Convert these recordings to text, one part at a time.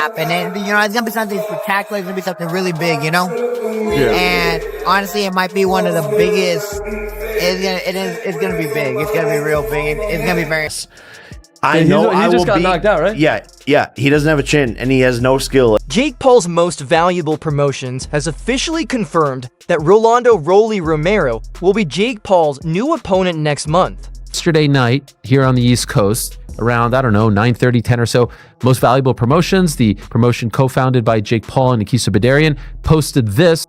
happen. And, you know, it's going to be something spectacular. It's going to be something really big, you know? Yeah. And honestly, it might be one of the biggest. It's going to be big. It's going to be real big. It's going to be very. I know he just got knocked out, right? Yeah. He doesn't have a chin, and he has no skill. Jake Paul's Most Valuable Promotions has officially confirmed that Rolando "Rolly" Romero will be Jake Paul's new opponent next month. Yesterday night here on the East Coast, around, I don't know, 9:30, 10 or so, Most Valuable Promotions, the promotion co-founded by Jake Paul and Nikisa Badarian, posted this.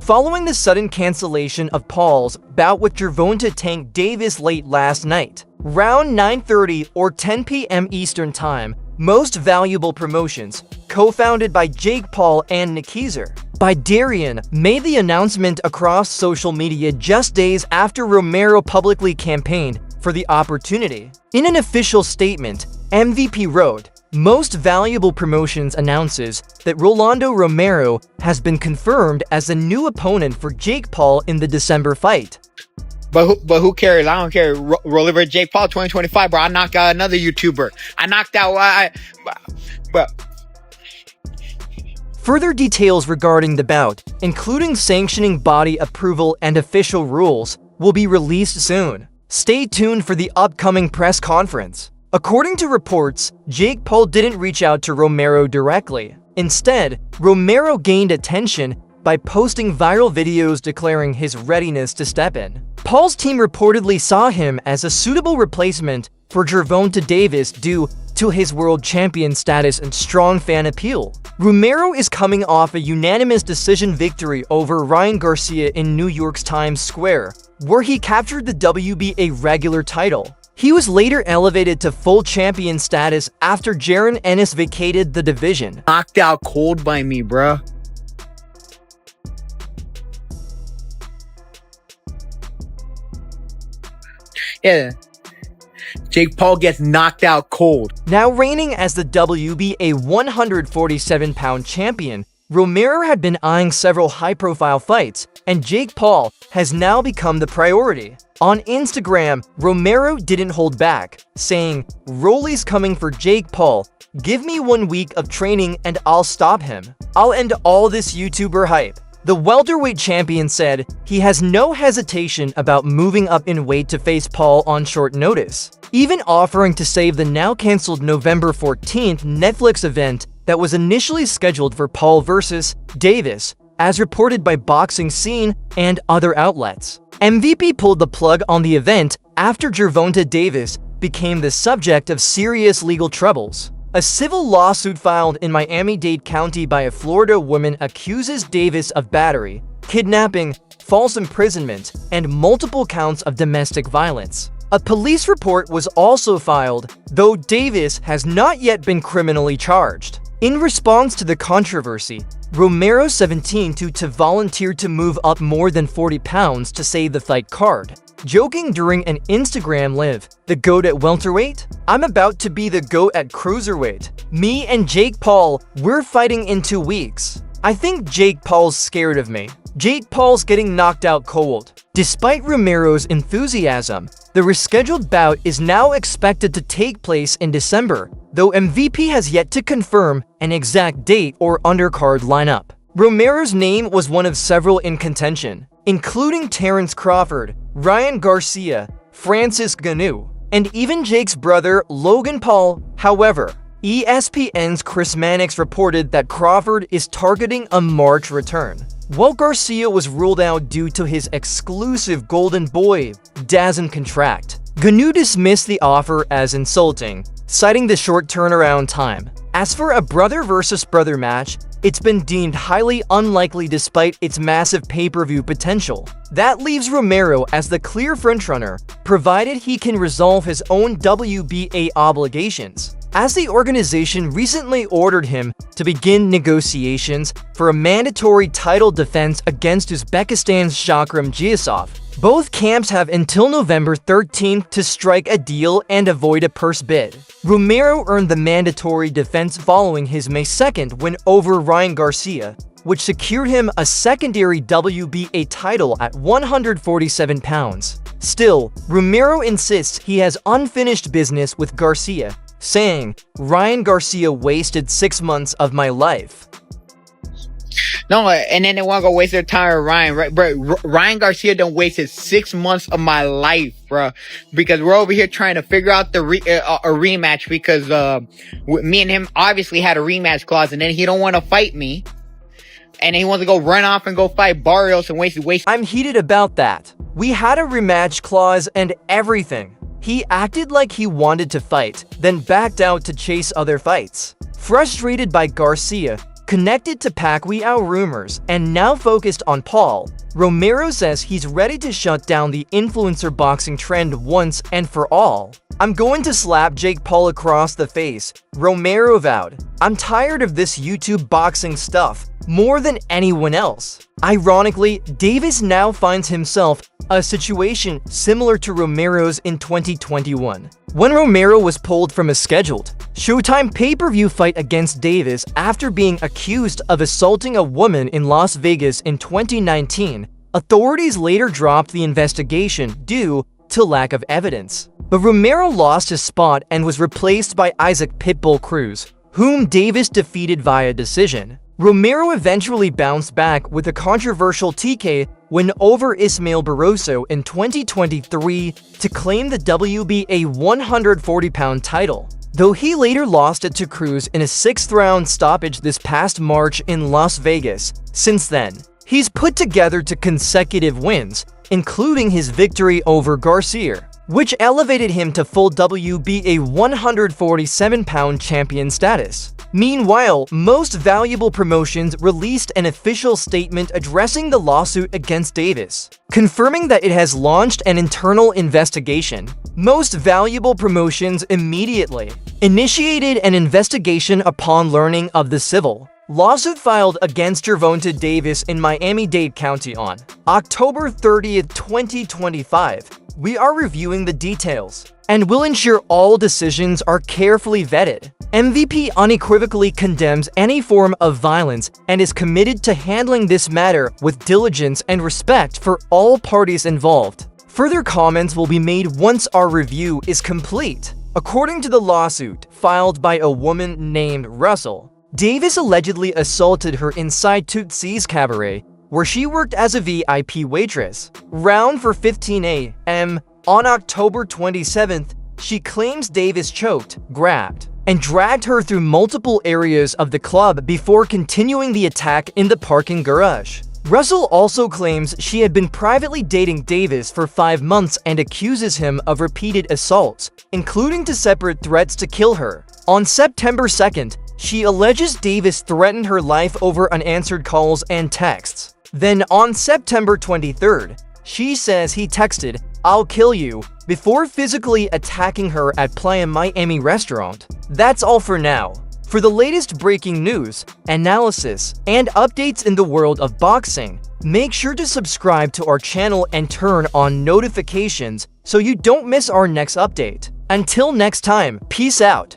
Following the sudden cancellation of Paul's bout with Gervonta Tank Davis late last night, around 9:30 or 10 p.m. Eastern Time, Most Valuable Promotions, co-founded by Jake Paul and Nikisa Badarian, made the announcement across social media just days after Romero publicly campaigned for the opportunity. In an official statement, MVP wrote, "Most Valuable Promotions announces that Rolando Romero has been confirmed as the new opponent for Jake Paul in the December fight." But who cares? I don't care. Roll over Jake Paul 2025, bro. I knocked out another YouTuber. I knocked out. Bro. Further details regarding the bout, including sanctioning body approval and official rules, will be released soon. Stay tuned for the upcoming press conference. According to reports, Jake Paul didn't reach out to Romero directly. Instead, Romero gained attention by posting viral videos declaring his readiness to step in. Paul's team reportedly saw him as a suitable replacement for Gervonta Davis due to his world champion status and strong fan appeal. Romero is coming off a unanimous decision victory over Ryan Garcia in New York's Times Square, where he captured the WBA regular title. He was later elevated to full champion status after Jaron Ennis vacated the division. Knocked out cold by me, bruh. Yeah. Jake Paul gets knocked out cold. Now reigning as the WBA 147-pound champion, Romero had been eyeing several high-profile fights, and Jake Paul has now become the priority. On Instagram, Romero didn't hold back, saying, "Rolly's coming for Jake Paul. Give me 1 week of training and I'll stop him. I'll end all this YouTuber hype." The welterweight champion said he has no hesitation about moving up in weight to face Paul on short notice, even offering to save the now-canceled November 14th Netflix event that was initially scheduled for Paul versus Davis, as reported by Boxing Scene and other outlets. MVP pulled the plug on the event after Gervonta Davis became the subject of serious legal troubles. A civil lawsuit filed in Miami-Dade County by a Florida woman accuses Davis of battery, kidnapping, false imprisonment, and multiple counts of domestic violence. A police report was also filed, though Davis has not yet been criminally charged. In response to the controversy, Romero, 17, to volunteer to move up more than 40 pounds to save the fight card, joking during an Instagram live, "The GOAT at welterweight? I'm about to be the GOAT at cruiserweight. Me and Jake Paul, we're fighting in 2 weeks. I think Jake Paul's scared of me. Jake Paul's getting knocked out cold." Despite Romero's enthusiasm, the rescheduled bout is now expected to take place in December, though MVP has yet to confirm an exact date or undercard lineup. Romero's name was one of several in contention, including Terrence Crawford, Ryan Garcia, Francis Ngannou, and even Jake's brother Logan Paul. However, ESPN's Chris Mannix reported that Crawford is targeting a March return, while Garcia was ruled out due to his exclusive Golden Boy DAZN contract. Ngannou dismissed the offer as insulting, citing the short turnaround time. As for a brother versus brother match, it's been deemed highly unlikely despite its massive pay-per-view potential. That leaves Romero as the clear frontrunner, provided he can resolve his own WBA obligations, as the organization recently ordered him to begin negotiations for a mandatory title defense against Uzbekistan's Shakram Giasov. Both camps have until November 13th to strike a deal and avoid a purse bid. Romero earned the mandatory defense following his May 2nd win over Ryan Garcia, which secured him a secondary WBA title at 147 pounds. Still, Romero insists he has unfinished business with Garcia, saying, "Ryan Garcia wasted 6 months of my life." No, and then they want to go waste their time with Ryan, right, bro? Ryan Garcia done wasted 6 months of my life, bro, because we're over here trying to figure out the a rematch because me and him obviously had a rematch clause, and then he don't want to fight me, and he wants to go run off and go fight Barrios and waste. I'm heated about that. We had a rematch clause and everything. He acted like he wanted to fight, then backed out to chase other fights. Frustrated by Garcia, connected to Pacquiao rumors, and now focused on Paul, Romero says he's ready to shut down the influencer boxing trend once and for all. "I'm going to slap Jake Paul across the face," Romero vowed. "I'm tired of this YouTube boxing stuff more than anyone else." Ironically, Davis now finds himself a situation similar to Romero's in 2021, when Romero was pulled from a scheduled Showtime pay-per-view fight against Davis after being accused of assaulting a woman in Las Vegas in 2019. Authorities later dropped the investigation due to lack of evidence. But Romero lost his spot and was replaced by Isaac Pitbull Cruz, whom Davis defeated via decision. Romero eventually bounced back with a controversial TK win over Ismael Barroso in 2023 to claim the WBA 140-pound title, though he later lost it to Cruz in a 6th-round stoppage this past March in Las Vegas. Since then, he's put together 2 consecutive wins, including his victory over Garcia, which elevated him to full WBA 147-pound champion status. Meanwhile, Most Valuable Promotions released an official statement addressing the lawsuit against Davis, confirming that it has launched an internal investigation. Most Valuable Promotions immediately initiated an investigation upon learning of the civil lawsuit filed against Gervonta Davis in Miami-Dade County on October 30th, 2025. We are reviewing the details and will ensure all decisions are carefully vetted. MVP unequivocally condemns any form of violence and is committed to handling this matter with diligence and respect for all parties involved. Further comments will be made once our review is complete. According to the lawsuit filed by a woman named Russell, Davis allegedly assaulted her inside Tootsie's Cabaret, where she worked as a VIP waitress. Round for 15 a.m. on October 27th, she claims Davis choked, grabbed, and dragged her through multiple areas of the club before continuing the attack in the parking garage. Russell also claims she had been privately dating Davis for 5 months and accuses him of repeated assaults, including to separate threats to kill her. On September 2nd, she alleges Davis threatened her life over unanswered calls and texts. Then on September 23rd, she says he texted, "I'll kill you," before physically attacking her at Playa Miami restaurant. That's all for now. For the latest breaking news, analysis, and updates in the world of boxing, make sure to subscribe to our channel and turn on notifications so you don't miss our next update. Until next time, peace out.